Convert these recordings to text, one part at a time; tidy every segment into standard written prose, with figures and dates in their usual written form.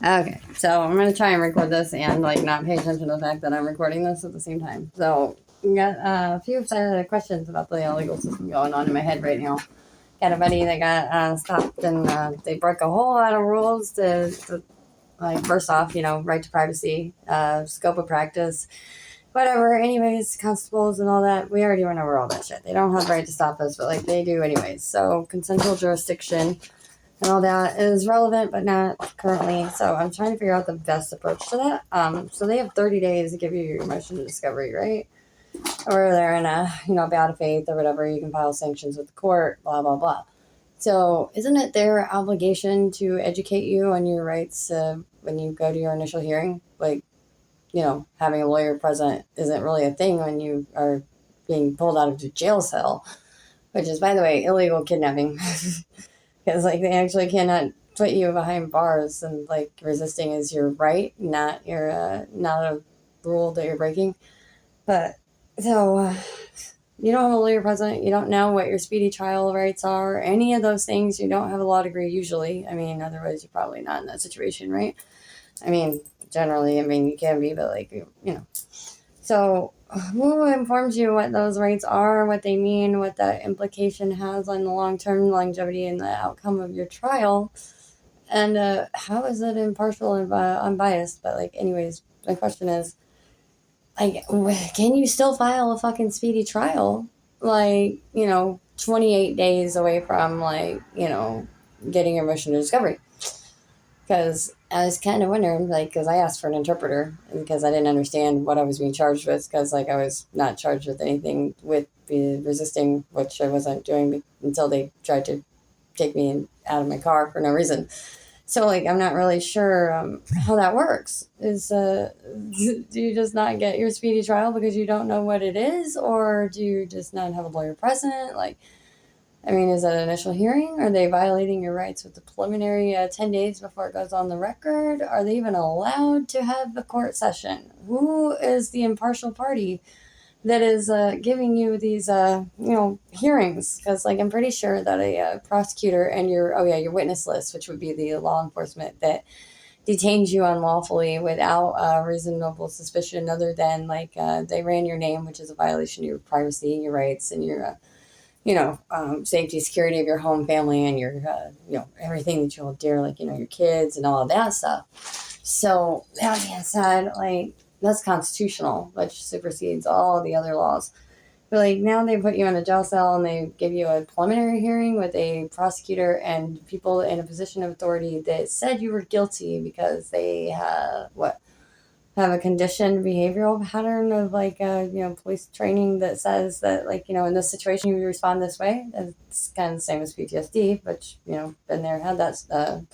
Okay, so I'm gonna try and record this and like not pay attention to the fact that I'm recording this at the same time. So we got a few questions about the legal system going on in my head right now. Got a buddy that got stopped and they broke a whole lot of rules to like first off, right to privacy, scope of practice, whatever. Anyways, constables and all that, we already went over all that shit. They don't have the right to stop us, but like they do anyways. So consensual jurisdiction and all that is relevant, but not currently. So I'm trying to figure out the best approach to that. So they have 30 days to give you your motion to discovery, right? Or they're in a, bad faith or whatever. You can file sanctions with the court, blah, blah, blah. So isn't it their obligation to educate you on your rights when you go to your initial hearing? Like, having a lawyer present isn't really a thing when you are being pulled out of the jail cell, which is, by the way, illegal kidnapping. Because like they actually cannot put you behind bars, and like resisting is your right, not not a rule that you're breaking. But so you don't have a lawyer present, you don't know what your speedy trial rights are, any of those things. You don't have a law degree usually. I mean, otherwise you're probably not in that situation, right? I mean, generally, you can be, but like So who informs you what those rights are, what they mean, what that implication has on the long-term longevity and the outcome of your trial, and how is it impartial and unbiased? But like, anyways, my question is, like, can you still file a fucking speedy trial? Like, 28 days away from like, getting your motion to discovery. Because I was kind of wondering, like, because I asked for an interpreter because I didn't understand what I was being charged with, because, like, I was not charged with anything with resisting, which I wasn't doing until they tried to take me out of my car for no reason. So, like, I'm not really sure how that works. Do you just not get your speedy trial because you don't know what it is, or do you just not have a lawyer present? Like, is that an initial hearing? Are they violating your rights with the preliminary 10 days before it goes on the record? Are they even allowed to have a court session? Who is the impartial party that is giving you these, hearings? Because, like, I'm pretty sure that a prosecutor and your witness list, which would be the law enforcement that detains you unlawfully without reasonable suspicion other than, like, they ran your name, which is a violation of your privacy, your rights, and your safety, security of your home, family, and your, everything that you hold dear, like, your kids and all of that stuff. So that being said, like, that's constitutional, which supersedes all the other laws. But like now they put you in a jail cell and they give you a preliminary hearing with a prosecutor and people in a position of authority that said you were guilty because they have a conditioned behavioral pattern of like police training that says that, like, in this situation you respond this way. It's kind of the same as PTSD, but been there, had that.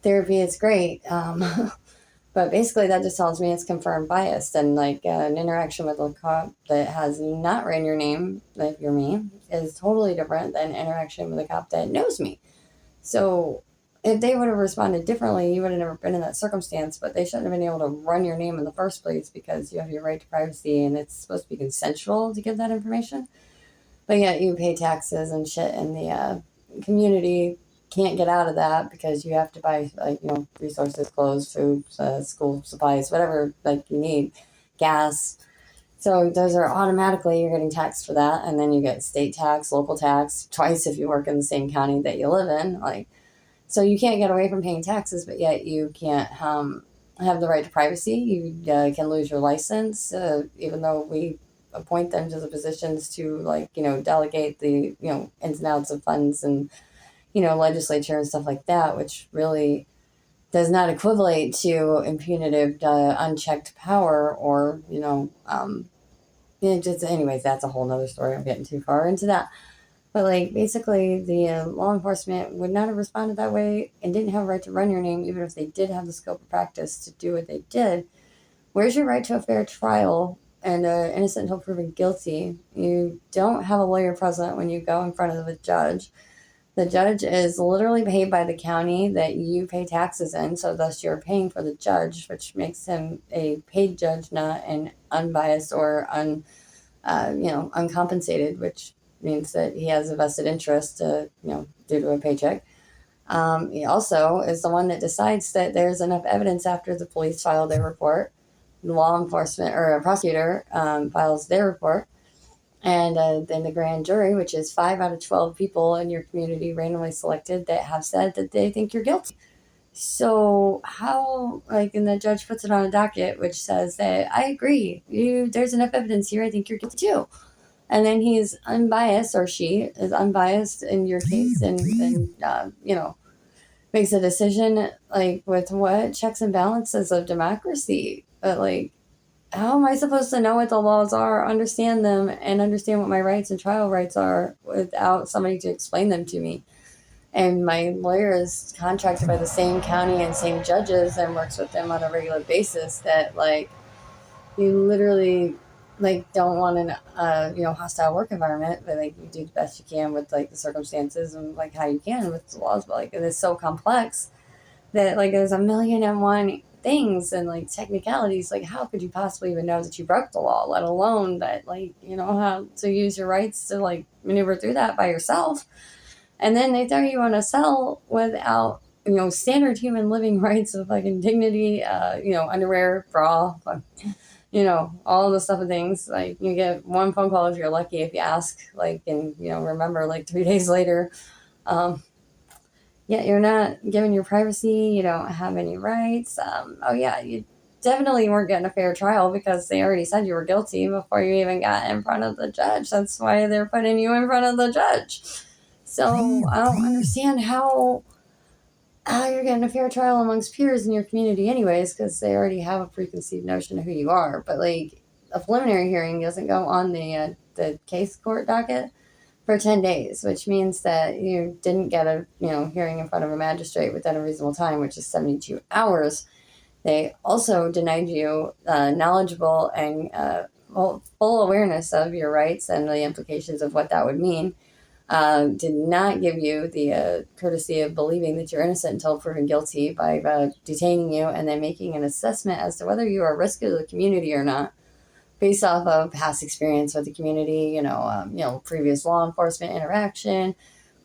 Therapy is great. But basically that just tells me it's confirmed bias, and like an interaction with a cop that has not ran your name, like you're me, is totally different than interaction with a cop that knows me. So if they would have responded differently, you would have never been in that circumstance, but they shouldn't have been able to run your name in the first place because you have your right to privacy and it's supposed to be consensual to give that information. But yet you pay taxes and shit, and the community can't get out of that because you have to buy, like, resources, clothes, food, school supplies, whatever, like, you need, gas. So those are automatically, you're getting taxed for that. And then you get state tax, local tax, twice if you work in the same county that you live in. Like, so you can't get away from paying taxes, but yet you can't have the right to privacy. You can lose your license, even though we appoint them to the positions to, like, delegate the, ins and outs of funds and, legislature and stuff like that, which really does not equivalent to impunitive, unchecked power or, just anyways, that's a whole nother story. I'm getting too far into that. But like basically, the law enforcement would not have responded that way and didn't have a right to run your name, even if they did have the scope of practice to do what they did. Where's your right to a fair trial and innocent until proven guilty? You don't have a lawyer present when you go in front of the judge. The judge is literally paid by the county that you pay taxes in, so thus you're paying for the judge, which makes him a paid judge, not an unbiased or uncompensated, which means that he has a vested interest, due to a paycheck. He also is the one that decides that there's enough evidence after the police file their report, law enforcement or a prosecutor files their report, and then the grand jury, which is 5 out of 12 people in your community randomly selected that have said that they think you're guilty. So how, like, and the judge puts it on a docket, which says that I agree, there's enough evidence here. I think you're guilty too. And then he's unbiased, or she is unbiased in your case, and makes a decision like with what checks and balances of democracy. But like, how am I supposed to know what the laws are, understand them, and understand what my rights and trial rights are without somebody to explain them to me? And my lawyer is contracted by the same county and same judges and works with them on a regular basis. That like, you literally like don't want an hostile work environment, but like you do the best you can with like the circumstances and like how you can with the laws. But like it is so complex that like there's a million and one things and like technicalities. Like how could you possibly even know that you broke the law, let alone that like how to use your rights to like maneuver through that by yourself? And then they throw you on a cell without standard human living rights of fucking dignity, underwear, bra, all the stuff and things. Like you get one phone call if you're lucky, if you ask, like, and remember like 3 days later. Yeah, you're not given your privacy. You don't have any rights. Oh yeah, you definitely weren't getting a fair trial because they already said you were guilty before you even got in front of the judge. That's why they're putting you in front of the judge. So I don't understand how you're getting a fair trial amongst peers in your community anyways, because they already have a preconceived notion of who you are. But like a preliminary hearing doesn't go on the case court docket for 10 days, which means that you didn't get a hearing in front of a magistrate within a reasonable time, which is 72 hours. They also denied you knowledgeable and full awareness of your rights and the implications of what that would mean. Did not give you the courtesy of believing that you're innocent until proven guilty by detaining you and then making an assessment as to whether you are a risk to the community or not, based off of past experience with the community, previous law enforcement interaction,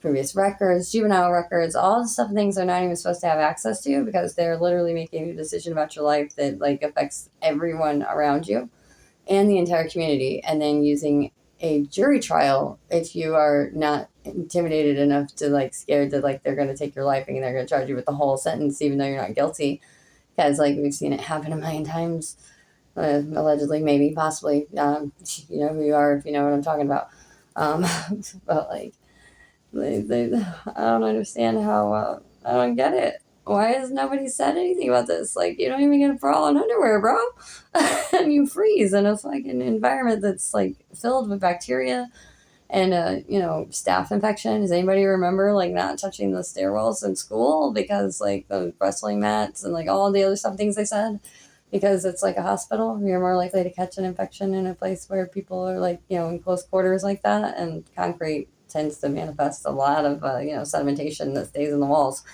previous records, juvenile records, all the stuff and things they're not even supposed to have access to because they're literally making a decision about your life that like affects everyone around you and the entire community, and then using a jury trial if you are not intimidated enough to like scared that like they're going to take your life and they're going to charge you with the whole sentence even though you're not guilty, because like we've seen it happen a million times. Allegedly, maybe, possibly, you know who you are if you know what I'm talking about. um, but like I don't understand how I don't get it. Why has nobody said anything about this? Like, you don't even get a bra and underwear, bro. And you freeze in a fucking environment that's like filled with bacteria and staph infection. Does anybody remember like not touching the stairwells in school because like the wrestling mats and like all the other stuff things they said? Because it's like a hospital, you're more likely to catch an infection in a place where people are like in close quarters like that, and concrete tends to manifest a lot of sedimentation that stays in the walls.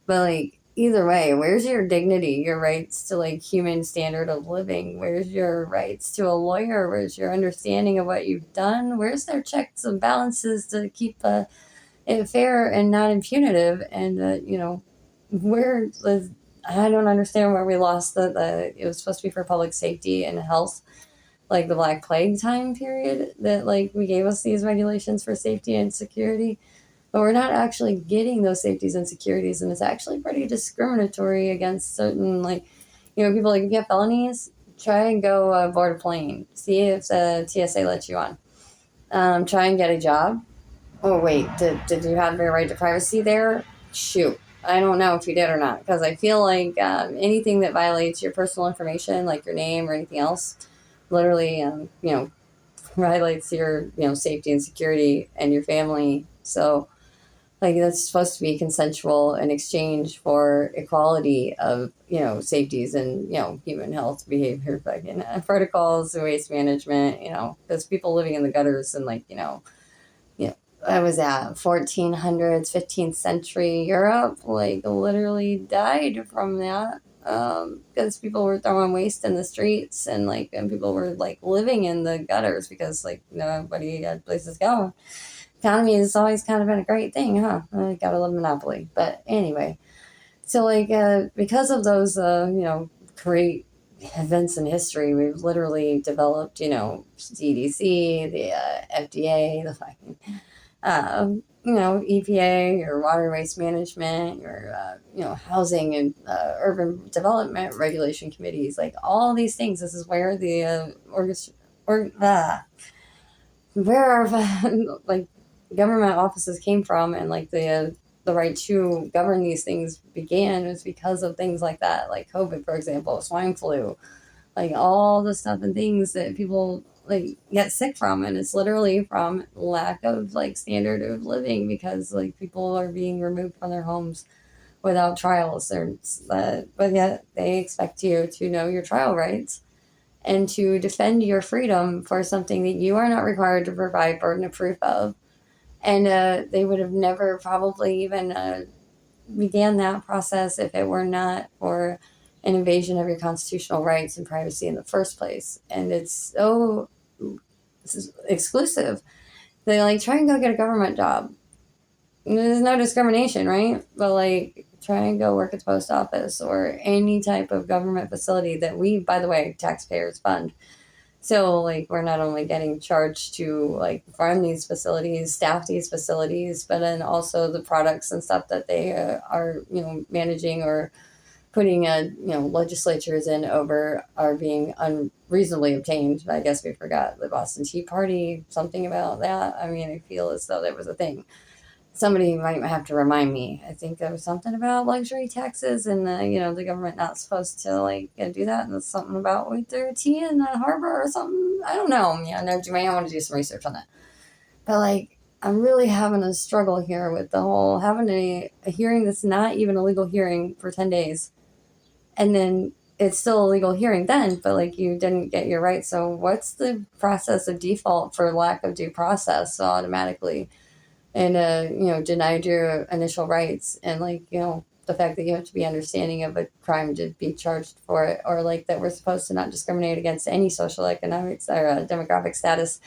But like either way, where's your dignity, your rights to like human standard of living? Where's your rights to a lawyer? Where's your understanding of what you've done? Where's their checks and balances to keep it fair and not impunitive? And where the I don't understand where we lost the it was supposed to be for public safety and health, like the Black Plague time period, that like we gave us these regulations for safety and security, but we're not actually getting those safeties and securities, and it's actually pretty discriminatory against certain like people. Like if you have felonies, try and go board a plane, see if the TSA lets you on. Try and get a job. Oh wait, did you have your right to privacy there? Shoot, I don't know if you did or not, because I feel like anything that violates your personal information, like your name or anything else, literally, violates your safety and security and your family. So like that's supposed to be consensual in exchange for equality of safeties and human health behavior, fucking protocols, waste management. Because people living in the gutters and like I was at 1400s, 15th century Europe, like literally died from that because people were throwing waste in the streets and people were like living in the gutters because like nobody had places to go. economy has always kind of been a great thing, huh? I got a little monopoly. But anyway, so like because of those, great events in history, we've literally developed, CDC, the FDA, the fucking EPA, your water waste management, your, housing and urban development regulation committees, like all these things. This is where the where our like government offices came from, and like the right to govern these things began was because of things like that, like COVID, for example, swine flu, like all the stuff and things that people like get sick from, and it's literally from lack of like standard of living because like people are being removed from their homes without trials. But yet they expect you to know your trial rights and to defend your freedom for something that you are not required to provide burden of proof of. And they would have never probably even began that process if it were not for an invasion of your constitutional rights and privacy in the first place. And it's so exclusive. They like try and go get a government job. There's no discrimination, right? But like try and go work at the post office or any type of government facility that we, by the way, taxpayers fund. So like we're not only getting charged to like run these facilities, staff these facilities, but then also the products and stuff that they are managing or putting legislatures in over are being unreasonably obtained. I guess we forgot the Boston Tea Party, something about that. I mean, I feel as though that was a thing. Somebody might have to remind me. I think there was something about luxury taxes and the government not supposed to like do that, and there's something about with their tea in the harbor or something. I don't know. Yeah, no, you may want to do some research on that. But like, I'm really having a struggle here with the whole having a hearing that's not even a legal hearing for 10 days, and then it's still a legal hearing then, but like you didn't get your rights. So what's the process of default for lack of due process automatically? And denied your initial rights, and like the fact that you have to be understanding of a crime to be charged for it, or like that we're supposed to not discriminate against any social economics or demographic status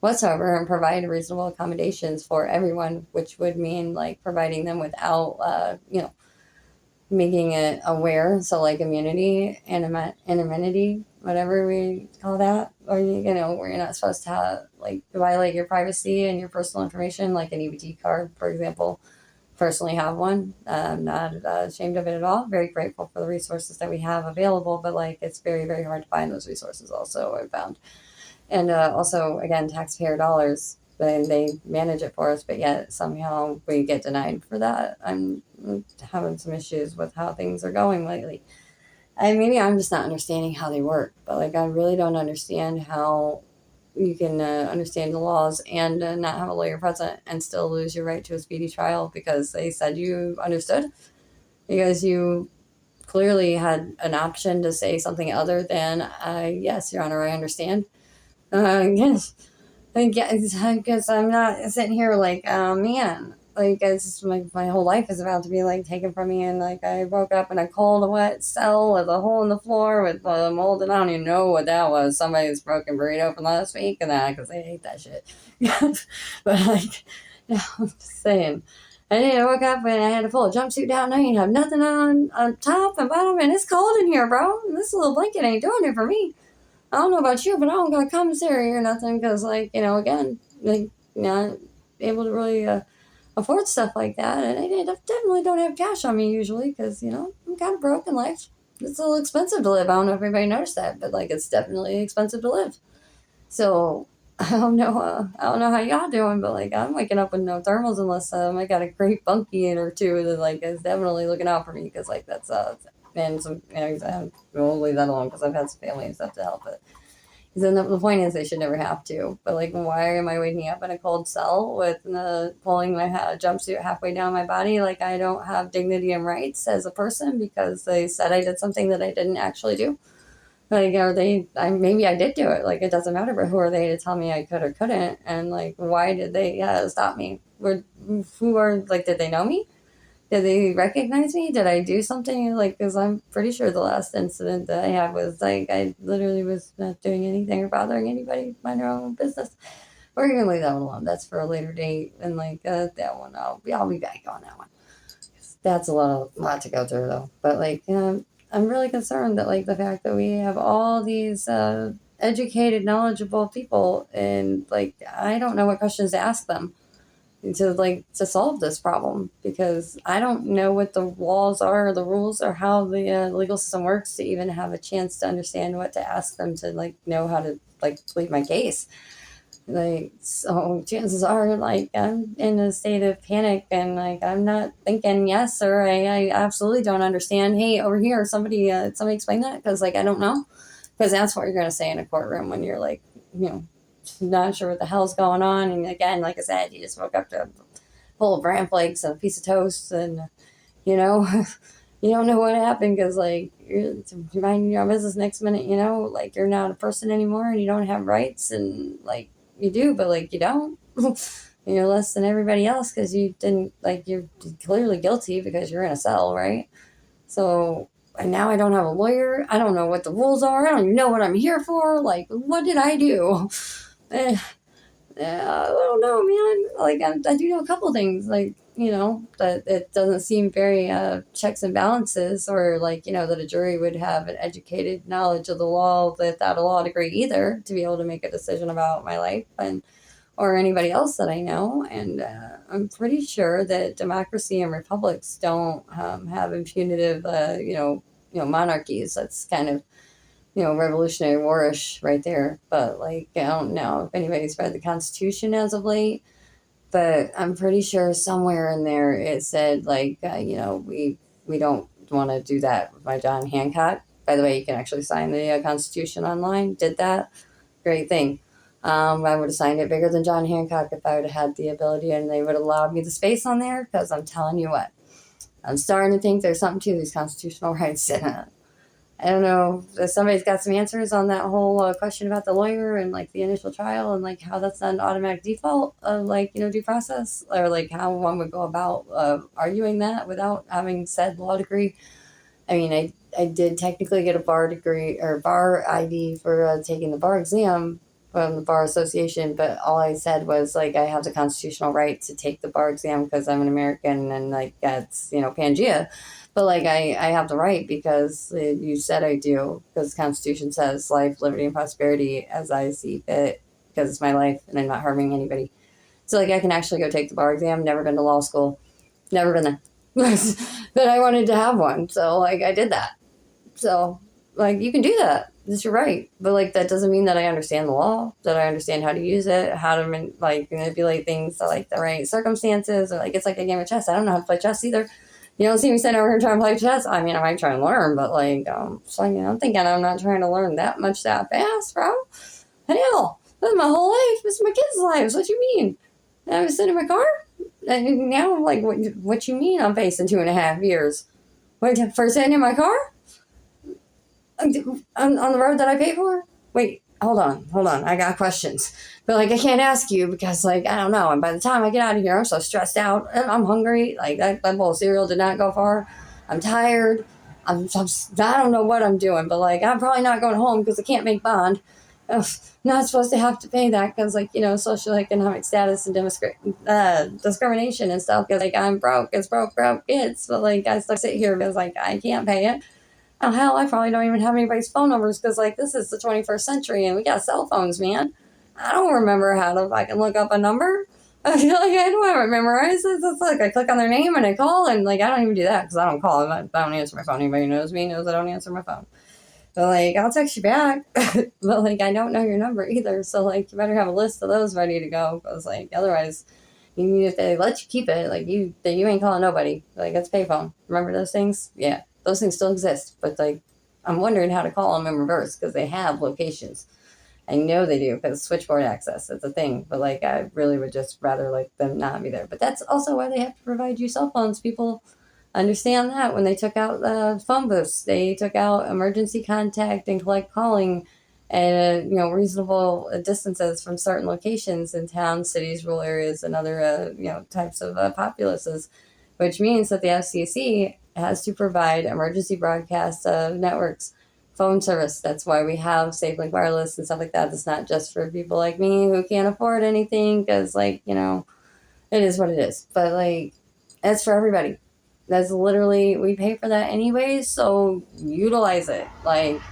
whatsoever, and provide reasonable accommodations for everyone, which would mean like providing them without making it aware. So like immunity and anonymity, whatever we call that, or where you're not supposed to have like violate your privacy and your personal information, like an EBT card, for example. Personally have one. I'm not ashamed of it at all. Very grateful for the resources that we have available, but like it's very, very hard to find those resources also, I've found. And also, again, taxpayer dollars, and they manage it for us, but yet somehow we get denied for that. I'm having some issues with how things are going lately. Maybe I'm just not understanding how they work, but like I really don't understand how you can understand the laws and not have a lawyer present and still lose your right to a speedy trial because they said you understood, because you clearly had an option to say something other than yes, Your Honor, I understand. Yes, I guess I'm not sitting here like, oh man, like it's just my whole life is about to be like taken from me, and like I woke up in a cold, wet cell with a hole in the floor with mold, and I don't even know what that was. Somebody's broken burrito from last week, and that because they hate that shit. But like, yeah, I'm just saying. And then I woke up and I had to pull a jumpsuit down. I ain't have nothing on top and bottom, and it's cold in here, bro. And this little blanket ain't doing it for me. I don't know about you, but I don't got commissary or nothing because, like, again, like, not able to really afford stuff like that. And I definitely don't have cash on me usually because, I'm kind of broke in life. It's a little expensive to live. I don't know if anybody noticed that, but, like, it's definitely expensive to live. So I don't know. I don't know how y'all doing, but, like, I'm waking up with no thermals unless I got a great bunkie in or two that, like, is definitely looking out for me because, like, that's and some, we'll leave that alone because I've had some family and stuff to help it. Because then the point is they should never have to. But like, why am I waking up in a cold cell with pulling my jumpsuit halfway down my body? Like I don't have dignity and rights as a person because they said I did something that I didn't actually do. Like, maybe I did do it. Like, it doesn't matter, but who are they to tell me I could or couldn't? And like, why did they stop me? Did they know me? Did they recognize me? Did I do something? Like, because I'm pretty sure the last incident that I had was like, I literally was not doing anything or bothering anybody, mind their own business. we're gonna leave that one alone. That's for a later date, and like that one, I'll be back on that one. That's a lot to go through though. But like, I'm really concerned that like the fact that we have all these educated, knowledgeable people, and like I don't know what questions to ask them to solve this problem, because I don't know what the laws are or the rules or how the legal system works to even have a chance to understand what to ask them to like know how to like plead my case. Like, so chances are like I'm in a state of panic, and like I'm not thinking yes, sir, I absolutely don't understand. Hey, over here, somebody explain that, because like I don't know, because that's what you're going to say in a courtroom when you're like, you know, not sure what the hell's going on. And again, like I said, you just woke up to a bowl of bran flakes and a piece of toast, and you know, you don't know what happened, because like you're minding your own business. Next minute, you know, like you're not a person anymore, and you don't have rights, and like you do, but like you don't. You're less than everybody else because you didn't, like, you're clearly guilty because you're in a cell, right? So, and now I don't have a lawyer. I don't know what the rules are. I don't even know what I'm here for. Like, what did I do? Eh, I don't know, man. Like, I do know a couple things, like, you know, that it doesn't seem very checks and balances, or like, you know, that a jury would have an educated knowledge of the law without a law degree either to be able to make a decision about my life, and or anybody else that I know. And I'm pretty sure that democracy and republics don't have impunitive, monarchies. That's kind of, Revolutionary Warish right there. But like, I don't know if anybody's read the Constitution as of late, but I'm pretty sure somewhere in there it said like, we don't want to do that by John Hancock. By the way, you can actually sign the Constitution online. Did that? Great thing. I would have signed it bigger than John Hancock if I would have had the ability, and they would have allowed me the space on there, because I'm telling you what, I'm starting to think there's something to these constitutional rights. I don't know if somebody's got some answers on that whole question about the lawyer and like the initial trial, and like how that's not an automatic default of like, due process, or like how one would go about arguing that without having said law degree. I mean, I did technically get a bar degree or bar ID for taking the bar exam from the Bar Association, but all I said was like I have the constitutional right to take the bar exam because I'm an American, and like that's, Pangea. But like I have the right because you said I do, because the Constitution says life, liberty, and prosperity as I see fit, because it's my life and I'm not harming anybody. So like I can actually go take the bar exam. Never been to law school, never been there. But I wanted to have one, so like I did that. So like you can do that. That's your right. But like that doesn't mean that I understand the law, that I understand how to use it, how to manipulate things to like the right circumstances, or like it's like a game of chess. I don't know how to play chess either. You don't see me sitting over here trying to play chess. I mean, I might try and learn, but like, so, I'm thinking I'm not trying to learn that much that fast, bro. Hell, that's my whole life. This is my kids' lives. What you mean? I was sitting in my car, and now I'm like, what you mean I'm facing 2.5 years? Wait, for sitting in my car? On the road that I pay for? Wait, hold on. I got questions. But like, I can't ask you because like, I don't know. And by the time I get out of here, I'm so stressed out and I'm hungry. Like that bowl of cereal did not go far. I'm tired. I don't know what I'm doing, but like, I'm probably not going home because I can't make bond. Ugh, not supposed to have to pay that because like, social economic status and discrimination and stuff. Because like, I'm broke. It's broke kids. But like, I still sit here because like, I can't pay it. Oh, hell, I probably don't even have anybody's phone numbers because, like, this is the 21st century and we got cell phones, man. I don't remember how to fucking look up a number. I feel like I don't have it memorized. It's like I click on their name and I call, and, like, I don't even do that because I don't call. I don't answer my phone. Anybody who knows me knows I don't answer my phone. But, like, I'll text you back. But, like, I don't know your number either. So, like, you better have a list of those ready to go because, like, otherwise, if they let you keep it, like, you ain't calling nobody. Like, it's payphone. Remember those things? Yeah. Those things still exist, but like I'm wondering how to call them in reverse because they have locations. I know they do because switchboard access is a thing, but like I really would just rather like them not be there. But that's also why they have to provide you cell phones. People understand that when they took out phone booths, they took out emergency contact and collect calling at reasonable distances from certain locations in towns, cities, rural areas, and other types of populaces, which means that the FCC has to provide emergency broadcast networks phone service. That's why we have SafeLink Wireless and stuff like that. It's not just for people like me who can't afford anything, because, like, you know, it is what it is. But, like, it's for everybody. That's literally, we pay for that anyways, so utilize it. Like,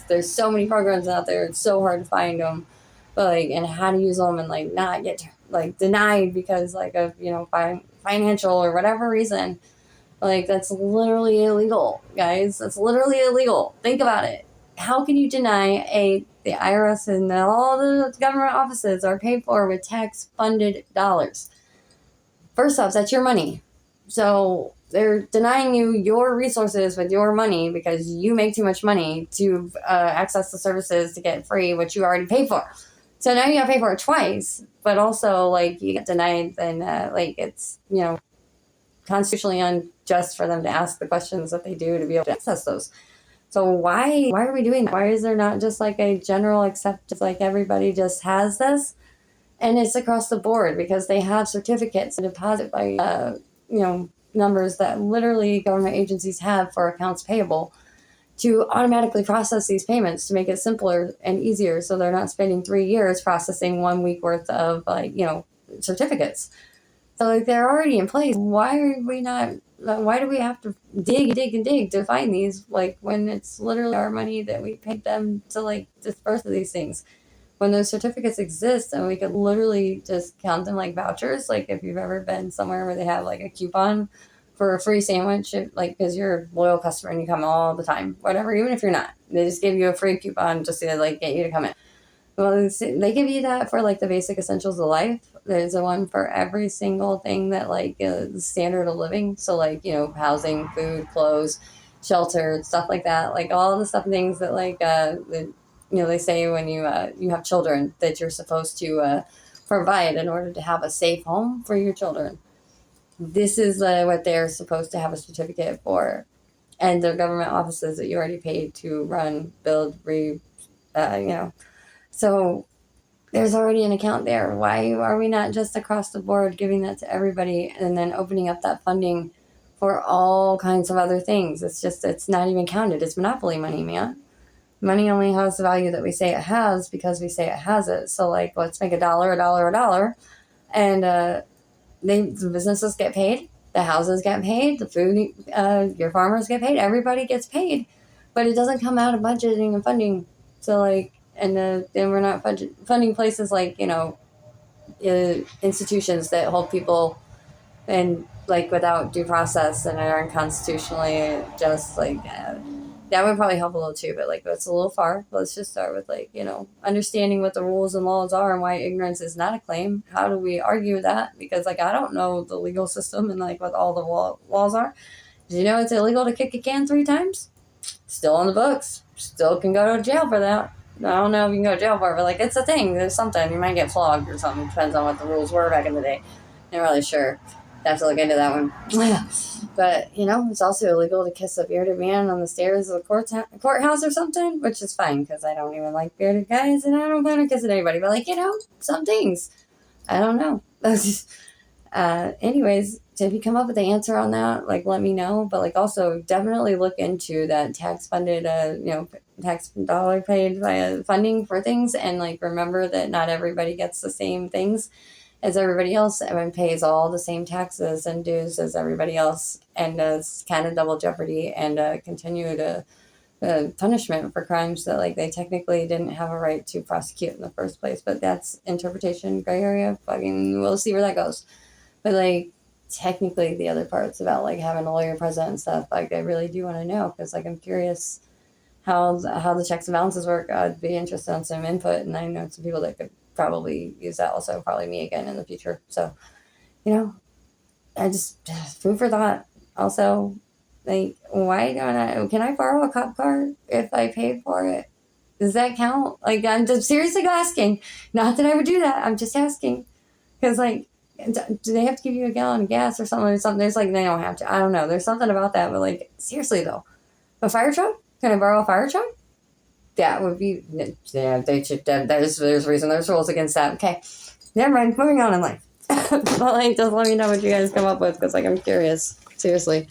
there's so many programs out there. It's so hard to find them, but, like, and how to use them, and, like, not get, like, denied because, like, of, you know, financial or whatever reason. Like, that's literally illegal, guys. That's literally illegal. Think about it. How can you deny the IRS and all the government offices are paid for with tax-funded dollars? First off, that's your money. So they're denying you your resources with your money because you make too much money to access the services to get free, which you already paid for. So now you got to pay for it twice, but also, like, you get denied, and like, it's, you know, constitutionally unjust for them to ask the questions that they do to be able to access those. So why are we doing that? Why is there not just like a general acceptance, like everybody just has this? And it's across the board because they have certificates and deposit by, you know, numbers that literally government agencies have for accounts payable to automatically process these payments to make it simpler and easier. So they're not spending 3 years processing 1 week worth of, like, you know, certificates. So, like, they're already in place. Why are we not? Why do we have to dig to find these? Like, when it's literally our money that we paid them to, like, disperse these things. When those certificates exist, and we could literally just count them like vouchers. Like, if you've ever been somewhere where they have, like, a coupon for a free sandwich, like, because you're a loyal customer and you come all the time, whatever, even if you're not, they just give you a free coupon just to, like, get you to come in. Well, they give you that for, like, the basic essentials of life. There's a one for every single thing that, like, is standard of living. So, like, you know, housing, food, clothes, shelter, stuff like that. Like, all the stuff, things that, like, you know, they say when you have children that you're supposed to provide in order to have a safe home for your children. This is what they're supposed to have a certificate for. And the government offices that you already paid to run, build, you know. So there's already an account there. Why are we not just across the board giving that to everybody and then opening up that funding for all kinds of other things? It's not even counted. It's monopoly money, man. Money only has the value that we say it has because we say it has it. So, like, let's make a dollar. And the businesses get paid. The houses get paid. The food, your farmers get paid. Everybody gets paid. But it doesn't come out of budgeting and funding. So, like, and then we're not funding places like, you know, institutions that hold people and, like, without due process and are unconstitutionally just, like, that would probably help a little too, but, like, it's a little far. Let's just start with, like, you know, understanding what the rules and laws are and why ignorance is not a claim. How do we argue that? Because, like, I don't know the legal system and, like, what all the laws are. Did you know it's illegal to kick a can 3 times? Still on the books. Still can go to jail for that. I don't know if you can go to jail for it, but, like, it's a thing. There's something. You might get flogged or something. Depends on what the rules were back in the day. Not really sure. Have to look into that one. But, you know, it's also illegal to kiss a bearded man on the stairs of the courthouse or something, which is fine because I don't even like bearded guys and I don't plan on kissing anybody. But, like, you know, some things. I don't know. Anyways, if you come up with the answer on that, like, let me know. But, like, also definitely look into that tax-funded, you know, tax dollar paid by funding for things. And, like, remember that not everybody gets the same things as everybody else and pays all the same taxes and dues as everybody else, and it's kind of double jeopardy and continue to punishment for crimes that, like, they technically didn't have a right to prosecute in the first place. But that's interpretation, gray area. Fucking, we'll see where that goes. But, like, technically the other parts about, like, having a lawyer present and stuff, like, I really do want to know because, like, I'm curious how the checks and balances work. I'd be interested in some input, and I know some people that could probably use that also, probably me again in the future. So, you know, I just, food for thought. Also, like, why don't can I borrow a cop car if I pay for it? Does that count? Like, I'm just seriously asking. Not that I would do that. I'm just asking. Because, like, do they have to give you a gallon of gas or something? There's, like, they don't have to. I don't know. There's something about that. But, like, seriously, though. A fire truck? Can I borrow a fire truck? That would be, yeah, they should, there's reason, there's rules against that. Okay, never mind, moving on in life. But, like, just let me know what you guys come up with, because, like, I'm curious, seriously.